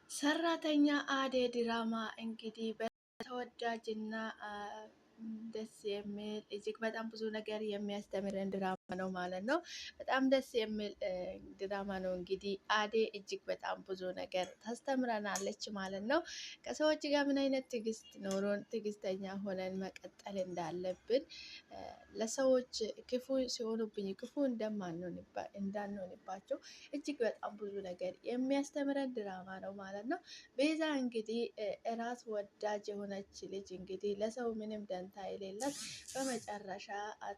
ሰራተኛ አደይ ድራማ እንግዲህ በተወዳጅና ደስ የሚል እጅግ በጣም ብዙ ነገር የሚያስተምረን ድራማ ነው ማለት ነው። በጣም ደስ የሚል ድራማ ነው። እንግዲህ አደይ እጅግ በጣም ብዙ ነገር ታስተምረናለች ማለት ነው። ከሰዎች ጋር ምን አይነት ትዕግስት ኖሮን ትዕግስተኛ ሆነን መቀጠል እንዳለብን፣ ለሰዎች ክፉ ሲሆኑብኝ ክፉ እንዳንሆንባቸው እጅግ በጣም ብዙ ነገር የሚያስተምረን ድራማ ነው ማለት ነው። ቤዛ እንግዲህ ራስ ወዳጅ የሆነች ልጅ እንግዲህ ለሰው ምንም ደንታ የሌላት በመጨረሻ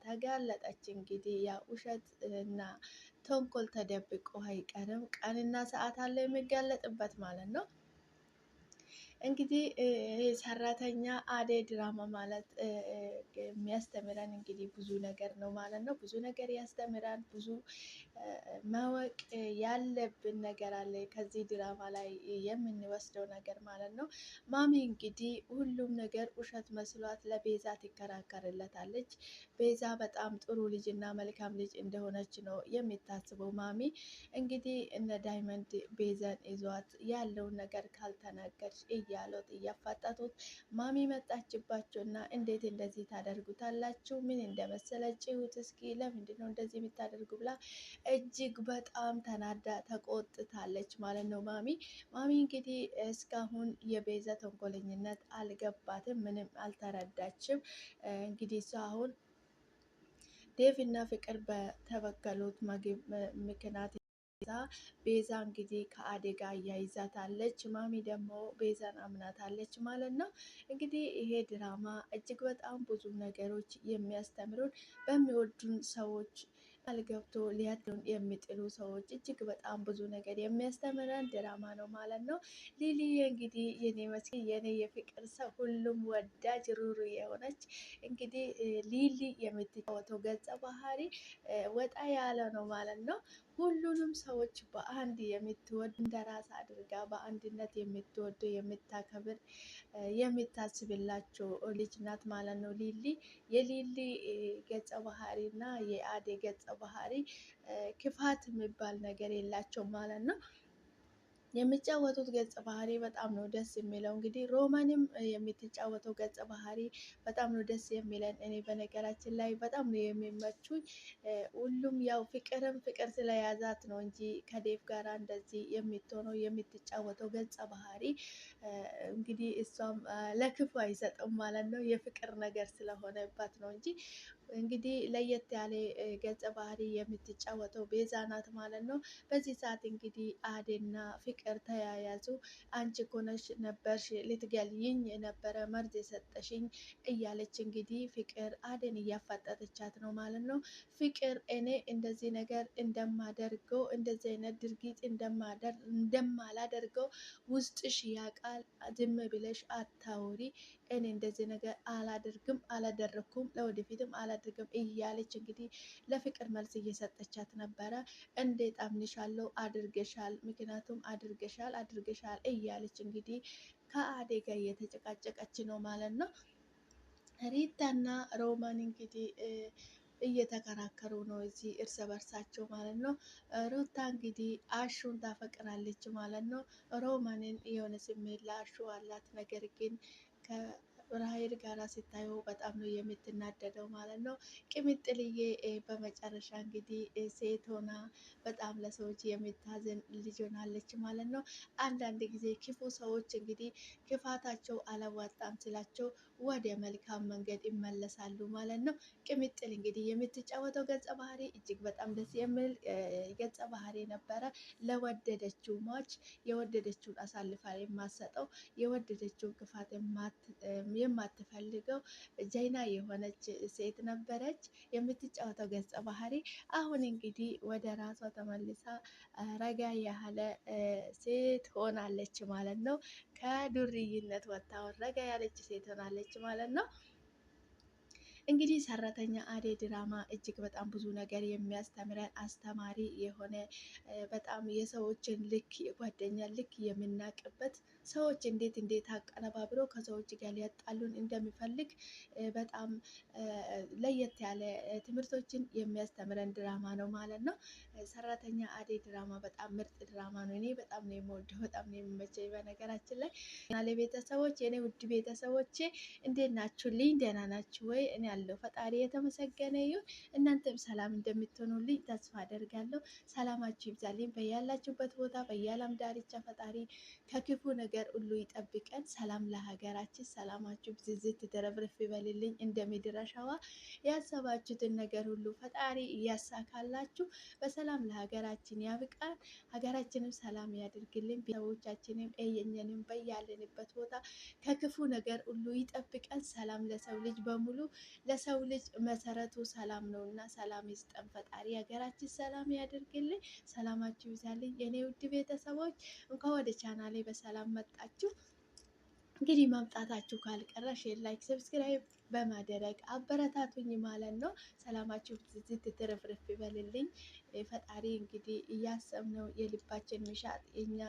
ተጋለጠች። እንግዲህ ያ ውሸት እና ተንኮል ተደብቆ አይቀርም፣ ቀንና ሰዓት አለ የሚጋለጥበት ማለት ነው። እንግዲህ ሰራተኛ አደይ ድራማ ማለት የሚያስተምረን እንግዲህ ብዙ ነገር ነው ማለት ነው። ብዙ ነገር ያስተምራል። ብዙ ማወቅ ያለብን ነገር አለ ከዚህ ድራማ ላይ የምንወስደው ነገር ማለት ነው። ማሚ እንግዲህ ሁሉም ነገር ውሸት መስሏት ለቤዛ ትከራከርለታለች። ቤዛ በጣም ጥሩ ልጅ እና መልካም ልጅ እንደሆነች ነው የሚታስበው። ማሚ እንግዲህ እነ ዳይመንድ ቤዛን ይዟት ያለውን ነገር ካልተናገርሽ እያሉት እያፋጠጡት፣ ማሚ መጣችባቸው እና እንዴት እንደዚህ ታደርጉታላችሁ? ምን እንደመሰለችሁት እስኪ ለምንድን ነው እንደዚህ የምታደርጉ ብላ እጅግ በጣም ተናዳ ተቆጥታለች ማለት ነው። ማሚ እንግዲህ እስካሁን የቤዛ ተንኮለኝነት አልገባትም፣ ምንም አልተረዳችም። እንግዲህ እሷ አሁን ዴቭ እና ፍቅር በተበከሉት ምግብ ምክንያት ቤዛ እንግዲህ ከአደጋ እያይዛታለች። ማሚ ደግሞ ቤዛን አምናታለች ማለት ነው። እንግዲህ ይሄ ድራማ እጅግ በጣም ብዙ ነገሮች የሚያስተምሩን፣ በሚወዱን ሰዎች አልገብቶ ሊያድሩን የሚጥሉ ሰዎች እጅግ በጣም ብዙ ነገር የሚያስተምረን ድራማ ነው ማለት ነው። ሊሊ እንግዲህ የኔ መስኪ የኔ የፍቅር ሰው ሁሉም ወዳጅ ሩሩ የሆነች እንግዲህ ሊሊ የምትጫወተው ገጸ ባህሪ ወጣ ያለ ነው ማለት ነው። ሁሉንም ሰዎች በአንድ የምትወድ እንደራስ አድርጋ በአንድነት የምትወድ የምታከብር የምታስብላቸው ልጅ ናት ማለት ነው። ሊሊ የሊሊ ገጸ ባህሪ እና የአደይ ገጸ ባህሪ ክፋት የሚባል ነገር የላቸው ማለት ነው። የሚጫወቱት ገጸ ባህሪ በጣም ነው ደስ የሚለው። እንግዲህ ሮማንም የምትጫወተው ገጸ ባህሪ በጣም ነው ደስ የሚለን። እኔ በነገራችን ላይ በጣም ነው የሚመቹኝ። ሁሉም ያው ፍቅር ስለያዛት ነው እንጂ ከዴቭ ጋር እንደዚህ የምትሆነው የምትጫወተው ገጸ ባህሪ እንግዲህ እሷም ለክፉ አይሰጥም ማለት ነው። የፍቅር ነገር ስለሆነባት ነው እንጂ እንግዲህ ለየት ያለ ገጸ ባህሪ የምትጫወተው ቤዛ ናት ማለት ነው። በዚህ ሰዓት እንግዲህ አደይና ፍቅር ተያያዙ። አንቺ እኮ ነሽ ነበርሽ ልትገልይኝ የነበረ መርዝ የሰጠሽኝ እያለች እንግዲህ ፍቅር አደይን እያፋጠጠቻት ነው ማለት ነው። ፍቅር እኔ እንደዚህ ነገር እንደማደርገው እንደዚህ አይነት ድርጊት እንደማላደርገው ውስጥሽ ያውቃል፣ ዝም ብለሽ አታውሪ፣ እኔ እንደዚህ ነገር አላደርግም፣ አላደረኩም፣ ለወደፊትም አላደርግም እያለች እንግዲህ ለፍቅር መልስ እየሰጠቻት ነበረ። እንዴት አምንሻለሁ? አድርገሻል፣ ምክንያቱም አድርገሻል እያለች እንግዲህ ከአደይ ጋር እየተጨቃጨቀች ነው ማለት ነው። ሪታና ሮማን እንግዲህ እየተከራከሩ ነው እዚህ እርስ በርሳቸው ማለት ነው። ሩታ እንግዲህ አሹን ታፈቅራለች ማለት ነው። ሮማንን የሆነ ስሜት ለአሹ አላት። ነገር ግን ከራሄል ጋራ ስታየው በጣም ነው የምትናደደው ማለት ነው። ቅምጥልዬ በመጨረሻ እንግዲህ ሴት ሆና በጣም ለሰዎች የምታዝን ልጅ ሆናለች ማለት ነው። አንዳንድ ጊዜ ክፉ ሰዎች እንግዲህ ክፋታቸው አላዋጣም ስላቸው ወደ መልካም መንገድ ይመለሳሉ ማለት ነው። ቅምጥል እንግዲህ የምትጫወተው ገጸ ባህሪ እጅግ በጣም ደስ የሚል ገጸ ባህሪ ነበረ። ለወደደችው ሟች የወደደችውን አሳልፋ የማትሰጠው፣ የወደደችውን ክፋት የማትፈልገው ጀይና የሆነች ሴት ነበረች የምትጫወተው ገጸ ባህሪ። አሁን እንግዲህ ወደ ራሷ ተመልሳ ረጋ ያለ ሴት ሆናለች ማለት ነው። ከዱርይነት ወጥታ ረጋ ያለች ሴት ሆናለች ማለት ነው። እንግዲህ ሰራተኛ አደይ ድራማ እጅግ በጣም ብዙ ነገር የሚያስተምረን አስተማሪ የሆነ በጣም የሰዎችን ልክ የጓደኛ ልክ የምናቅበት ሰዎች እንዴት አቀነባብረው ከሰዎች ጋር ሊያጣሉን እንደሚፈልግ በጣም ለየት ያለ ትምህርቶችን የሚያስተምረን ድራማ ነው ማለት ነው። ሰራተኛ አደይ ድራማ በጣም ምርጥ ድራማ ነው። እኔ በጣም ነው የምወደው፣ በጣም ነው የሚመቸኝ። በነገራችን ላይ ቤተሰቦች፣ የኔ ውድ ቤተሰቦቼ እንዴት ናችሁልኝ? ደህና ናችሁ ወይ? እኔ ያለው ፈጣሪ የተመሰገነ ይሁን። እናንተም ሰላም እንደምትሆኑልኝ ተስፋ አደርጋለሁ። ሰላማችሁ ይብዛልኝ በያላችሁበት ቦታ በየዓለም ዳርቻ ፈጣሪ ከክፉ ነገር ሁሉ ይጠብቀን። ሰላም ለሀገራችን፣ ሰላማችሁ ብዝዝት ተረፍርፍ ይበልልኝ እንደ ምድር አሸዋ። ያሰባችሁትን ነገር ሁሉ ፈጣሪ እያሳካላችሁ በሰላም ለሀገራችን ያብቃን። ሀገራችንም ሰላም ያድርግልን። ቤተሰቦቻችንም የኛንም በያለንበት ቦታ ከክፉ ነገር ሁሉ ይጠብቀን። ሰላም ለሰው ልጅ በሙሉ። ለሰው ልጅ መሰረቱ ሰላም ነው እና ሰላም ይስጠን ፈጣሪ። ሀገራችን ሰላም ያደርግልን። ሰላማችሁ ይብዛልኝ የኔ ውድ ቤተሰቦች። እንኳን ወደ ቻናሌ በሰላም መጣችሁ። እንግዲህ መምጣታችሁ ካልቀረ ሼር፣ ላይክ፣ ሰብስክራይብ በማድረግ አበረታቱኝ ማለት ነው። ሰላማችሁ ዝት ትርፍርፍ ይበልልኝ። ፈጣሪ እንግዲህ እያሰብነው የልባችን ምሻት የኛ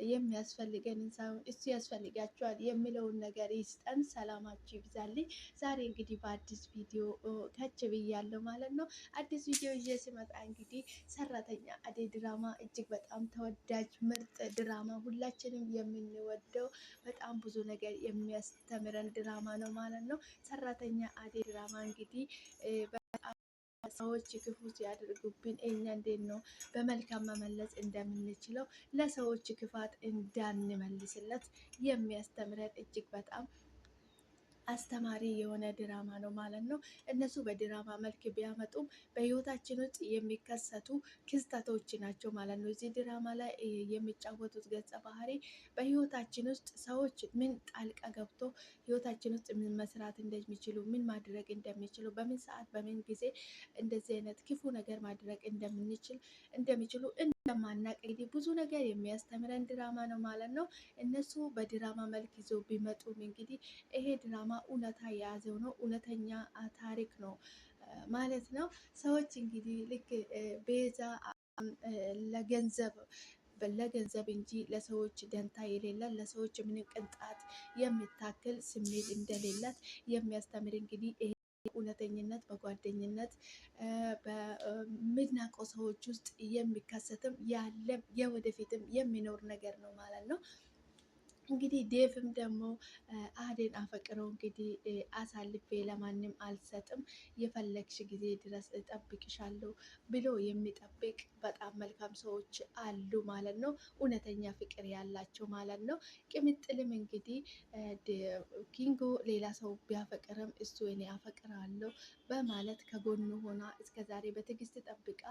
የሚያስፈልገንን ሳይሆን እሱ ያስፈልጋቸዋል የሚለውን ነገር ይስጠን። ሰላማችሁ ይብዛልኝ። ዛሬ እንግዲህ በአዲስ ቪዲዮ ከች ብያለሁ ማለት ነው። አዲስ ቪዲዮ ይዤ ስመጣ እንግዲህ ሰራተኛ አደይ ድራማ እጅግ በጣም ተወዳጅ ምርጥ ድራማ፣ ሁላችንም የምንወደው በጣም ብዙ ነገር የሚያስተምረን ድራማ ነው ማለት ነው። ሰራተኛ አደይ ድራማ እንግዲህ ሰዎች ክፉ ሲያደርጉብን እኛ እንዴት ነው በመልካም መመለስ እንደምንችለው፣ ለሰዎች ክፋት እንዳንመልስለት የሚያስተምረን እጅግ በጣም አስተማሪ የሆነ ድራማ ነው ማለት ነው። እነሱ በድራማ መልክ ቢያመጡም በህይወታችን ውስጥ የሚከሰቱ ክስተቶች ናቸው ማለት ነው። እዚህ ድራማ ላይ የሚጫወቱት ገጸ ባህሪ በህይወታችን ውስጥ ሰዎች ምን ጣልቃ ገብቶ ህይወታችን ውስጥ ምን መስራት እንደሚችሉ፣ ምን ማድረግ እንደሚችሉ፣ በምን ሰዓት በምን ጊዜ እንደዚህ አይነት ክፉ ነገር ማድረግ እንደሚችሉ እንደማናቅ እንግዲህ ብዙ ነገር የሚያስተምረን ድራማ ነው ማለት ነው። እነሱ በድራማ መልክ ይዘው ቢመጡም እንግዲህ ይሄ ድራማ እውነታ የያዘው ነው፣ እውነተኛ ታሪክ ነው ማለት ነው። ሰዎች እንግዲህ ልክ ቤዛ ለገንዘብ እንጂ ለሰዎች ደንታ የሌላት፣ ለሰዎች ምንም ቅንጣት የሚታክል ስሜት እንደሌላት የሚያስተምር እንግዲህ ይሄ እውነተኝነት በጓደኝነት በምናውቀው ሰዎች ውስጥ የሚከሰትም ያለም የወደፊትም የሚኖር ነገር ነው ማለት ነው። እንግዲህ ዴቭም ደግሞ አደይን አፈቅረው እንግዲህ አሳልፌ ለማንም አልሰጥም፣ የፈለግሽ ጊዜ ድረስ እጠብቅሻለሁ ብሎ የሚጠብቅ በጣም መልካም ሰዎች አሉ ማለት ነው። እውነተኛ ፍቅር ያላቸው ማለት ነው። ቅምጥልም እንግዲህ ኪንጎ ሌላ ሰው ቢያፈቅርም እሱ እኔ አፈቅራለሁ በማለት ከጎኑ ሆና እስከዛሬ በትዕግስት ጠብቃ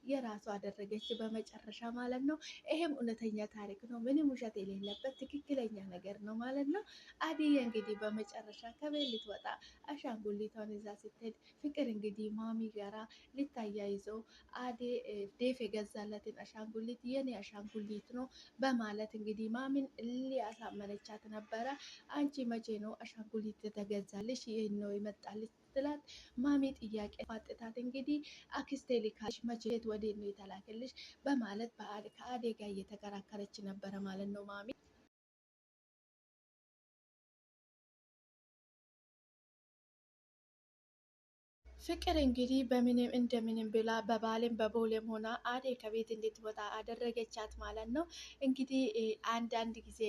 የራሷ አደረገች በመጨረሻ ማለት ነው። ይሄም እውነተኛ ታሪክ ነው። ምንም ውሸት የሌለበት ትክክለኛ ነገር ነው ማለት ነው። አደይ እንግዲህ በመጨረሻ ከቤት ልትወጣ አሻንጉሊቷን ይዛ ስትሄድ ፍቅር እንግዲህ ማሚ ጋራ ልታያይዘው አደይ ዴፍ የገዛለትን አሻንጉሊት የኔ አሻንጉሊት ነው በማለት እንግዲህ ማሚን ሊያሳመነቻት ነበረ። አንቺ መቼ ነው አሻንጉሊት ተገዛልሽ? ይህን ነው ይመጣልሽ ስትላት ማሚ ጥያቄ ፋጥታት እንግዲህ አክስቴ ልካልሽ መቼ ወዴት ነው የተላከልሽ በማለት ከአደይ ጋር እየተከራከረች ነበረ ማለት ነው ማሚ። ፍቅር እንግዲህ በምንም እንደምንም ብላ በባልም በቦሌም ሆና አደይ ከቤት እንድትወጣ አደረገቻት ማለት ነው። እንግዲህ አንዳንድ ጊዜ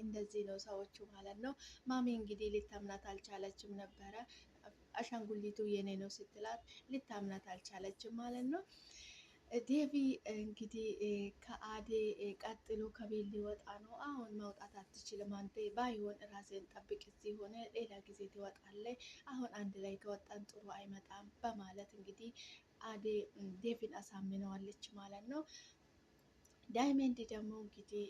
እንደዚህ ነው ሰዎቹ ማለት ነው። ማሚ እንግዲህ ልታምናት አልቻለችም ነበረ። አሻንጉሊቱ የኔ ነው ስትላት ልታምናት አልቻለችም ማለት ነው። ዴቪ እንግዲህ ከአደይ ቀጥሎ ከቤት ሊወጣ ነው። አሁን መውጣት አትችልም አንተ፣ ባይሆን ራስን ጠብቅ፣ እዚህ ሆነ ሌላ ጊዜ ትወጣለህ፣ አሁን አንድ ላይ ከወጣን ጥሩ አይመጣም በማለት እንግዲህ አደይ ዴቪን አሳምነዋለች ማለት ነው። ዳይመንድ ደግሞ እንግዲህ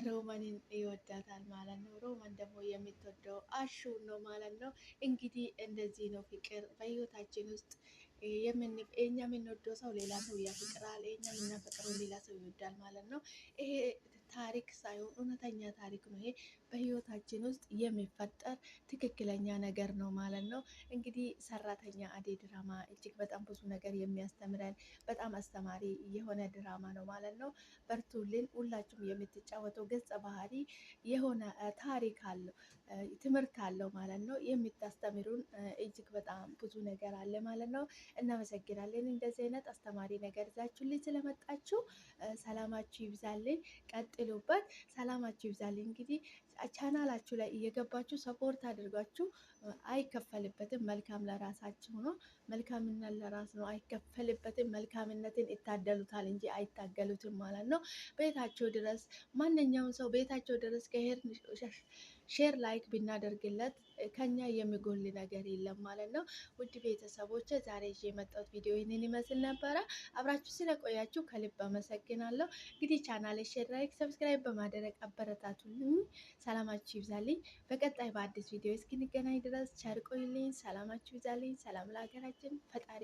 ሮማንን ይወዳታል ማለት ነው። ሮማን ደግሞ የምትወደው አሹ ነው ማለት ነው። እንግዲህ እንደዚህ ነው ፍቅር በህይወታችን ውስጥ እኛ የምንወደው ሰው ሌላ ሰው ያፈቅራል፣ እኛ የምናፈቅረው ሌላ ሰው ይወዳል ማለት ነው። ይሄ ታሪክ ሳይሆን እውነተኛ ታሪክ ነው። ይሄ በህይወታችን ውስጥ የሚፈጠር ትክክለኛ ነገር ነው ማለት ነው። እንግዲህ ሰራተኛ አደይ ድራማ እጅግ በጣም ብዙ ነገር የሚያስተምረን በጣም አስተማሪ የሆነ ድራማ ነው ማለት ነው። በርቱልን። ሁላችሁም የምትጫወተው ገጸ ባህሪ የሆነ ታሪክ አለው፣ ትምህርት አለው ማለት ነው። የምታስተምሩን እጅግ በጣም ብዙ ነገር አለ ማለት ነው። እናመሰግናለን እንደዚህ አይነት አስተማሪ ነገር ይዛችሁልኝ ስለመጣችሁ። ሰላማችሁ ይብዛልኝ፣ ቀጥሉበት። ሰላማችሁ ይብዛልኝ። እንግዲህ ቻናላችሁ ላይ እየገባችሁ ሰፖርት አድርጓችሁ፣ አይከፈልበትም። መልካም ለራሳችሁ ነው። መልካምነት ለራስ ነው፣ አይከፈልበትም። መልካምነትን ይታደሉታል እንጂ አይታገሉትም ማለት ነው። ቤታቸው ድረስ ማንኛውም ሰው ቤታቸው ድረስ ከሄድ ሼር ላይክ ብናደርግለት ከኛ የሚጎል ነገር የለም ማለት ነው። ውድ ቤተሰቦች ዛሬ ይዤ የመጣሁት ቪዲዮ ይህንን ይመስል ነበረ። አብራችሁ ስለቆያችሁ ከልብ አመሰግናለሁ። እንግዲህ ቻናል ሼር ላይክ ሰብስክራይብ በማድረግ አበረታቱልኝ። ሰላማችሁ ይብዛልኝ። በቀጣይ በአዲስ ቪዲዮ እስክንገናኝ ድረስ ቸር ቆዩልኝ። ሰላማችሁ ይብዛልኝ። ሰላም ለሀገራችን። ፈጣሪ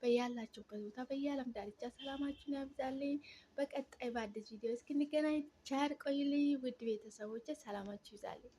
በያላችሁበት ቦታ በየዓለም ዳርቻ ሰላማችሁን ያብዛልኝ። በቀጣይ በአዲስ ቪዲዮ እስክንገናኝ ቸር ቆዩልኝ። ውድ ቤተሰቦች ሰላማችሁ ይብዛልኝ።